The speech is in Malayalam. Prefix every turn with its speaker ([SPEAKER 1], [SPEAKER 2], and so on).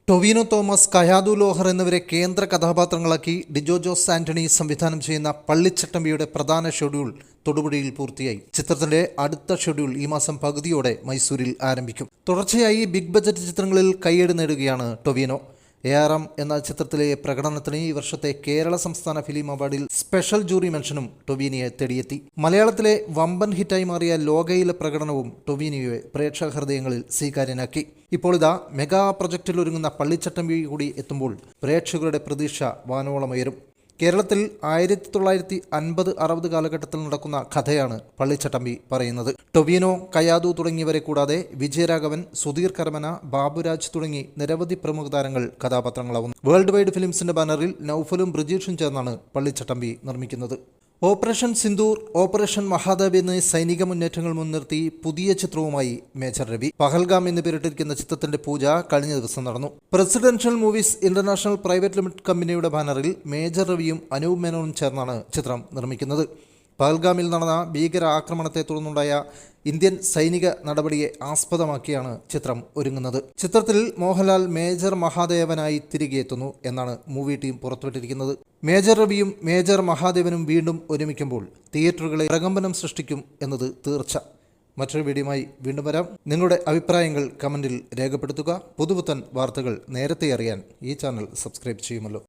[SPEAKER 1] ടൊവിനോ തോമസ്, കയാതു ലോഹർ എന്നിവരെ കേന്ദ്ര കഥാപാത്രങ്ങളാക്കി ഡിജോ ജോസ് ആന്റണി സംവിധാനം ചെയ്യുന്ന പള്ളിച്ചട്ടമ്പിയുടെ പ്രധാന ഷെഡ്യൂൾ തൊടുപുഴയിൽ പൂർത്തിയായി. ചിത്രത്തിന്റെ അടുത്ത ഷെഡ്യൂൾ ഈ മാസം പകുതിയോടെ മൈസൂരിൽ ആരംഭിക്കും. തുടർച്ചയായി ബിഗ് ബജറ്റ് ചിത്രങ്ങളിൽ കയ്യടി നേടുകയാണ് ടൊവിനോ. ARM എന്ന ചിത്രത്തിലെ പ്രകടനത്തിന് ഈ വർഷത്തെ കേരള സംസ്ഥാന ഫിലിം അവാർഡിൽ സ്പെഷ്യൽ ജൂറി മെൻഷനും ടൊവിനോയെ തേടിയെത്തി. മലയാളത്തിലെ വമ്പൻ ഹിറ്റായി മാറിയ ലോകയിലെ പ്രകടനവും ടൊവിനോയെ പ്രേക്ഷക ഹൃദയങ്ങളിൽ സ്വീകാര്യനാക്കി. ഇപ്പോൾ ഇതാ മെഗാ പ്രൊജക്റ്റിൽ ഒരുങ്ങുന്ന പള്ളിച്ചട്ടമ്പി കൂടി എത്തുമ്പോൾ പ്രേക്ഷകരുടെ പ്രതീക്ഷ വാനോളമുയരും. കേരളത്തിൽ 1950-60 കാലഘട്ടത്തിൽ നടക്കുന്ന കഥയാണ് പള്ളിച്ചട്ടമ്പി പറയുന്നത്. ടൊവിനോ, കയാതു തുടങ്ങിയവരെ കൂടാതെ വിജയരാഘവൻ, സുധീർ കരമന, ബാബുരാജ് തുടങ്ങി നിരവധി പ്രമുഖ താരങ്ങൾ കഥാപാത്രങ്ങളാവുന്നു. വേൾഡ് വൈഡ് ഫിലിംസിന്റെ ബാനറിൽ നൗഫലും ബ്രിജീഷും ചേർന്നാണ് പള്ളിച്ചട്ടമ്പി നിർമ്മിക്കുന്നത്. ഓപ്പറേഷൻ സിന്ദൂർ, ഓപ്പറേഷൻ മഹാദേവ് എന്നീ സൈനിക മുന്നേറ്റങ്ങൾ മുൻനിർത്തി പുതിയ ചിത്രവുമായി മേജർ രവി. പഹൽഗാം എന്ന് പേരിട്ടിരിക്കുന്ന ചിത്രത്തിന്റെ പൂജ കഴിഞ്ഞ ദിവസം നടന്നു. Presidential movies international private limited കമ്പനിയുടെ ബാനറിൽ മേജർ രവിയും അനൂപ് മേനോനും ചേർന്നാണ് ചിത്രം നിർമ്മിക്കുന്നത്. പഹൽഗാമിൽ നടന്ന ഭീകര ആക്രമണത്തെ തുടർന്നുണ്ടായ ഇന്ത്യൻ സൈനിക നടപടിയെ ആസ്പദമാക്കിയാണ് ചിത്രം ഒരുങ്ങുന്നത്. ചിത്രത്തിൽ മോഹൻലാൽ മേജർ മഹാദേവനായി തിരികെ എത്തുന്നു എന്നാണ് മൂവി ടീം പുറത്തുവിട്ടിരിക്കുന്നത്. മേജർ രവിയും മേജർ മഹാദേവനും വീണ്ടും ഒരുമിക്കുമ്പോൾ തിയേറ്ററുകളെ പ്രകമ്പനം സൃഷ്ടിക്കും എന്നത് തീർച്ച. മറ്റൊരു വീഡിയോയുമായി വീണ്ടും വരാം. നിങ്ങളുടെ അഭിപ്രായങ്ങൾ കമന്റിൽ രേഖപ്പെടുത്തുക. പുതുപുത്തൻ വാർത്തകൾ നേരത്തെ അറിയാൻ ഈ ചാനൽ സബ്സ്ക്രൈബ് ചെയ്യുമല്ലോ.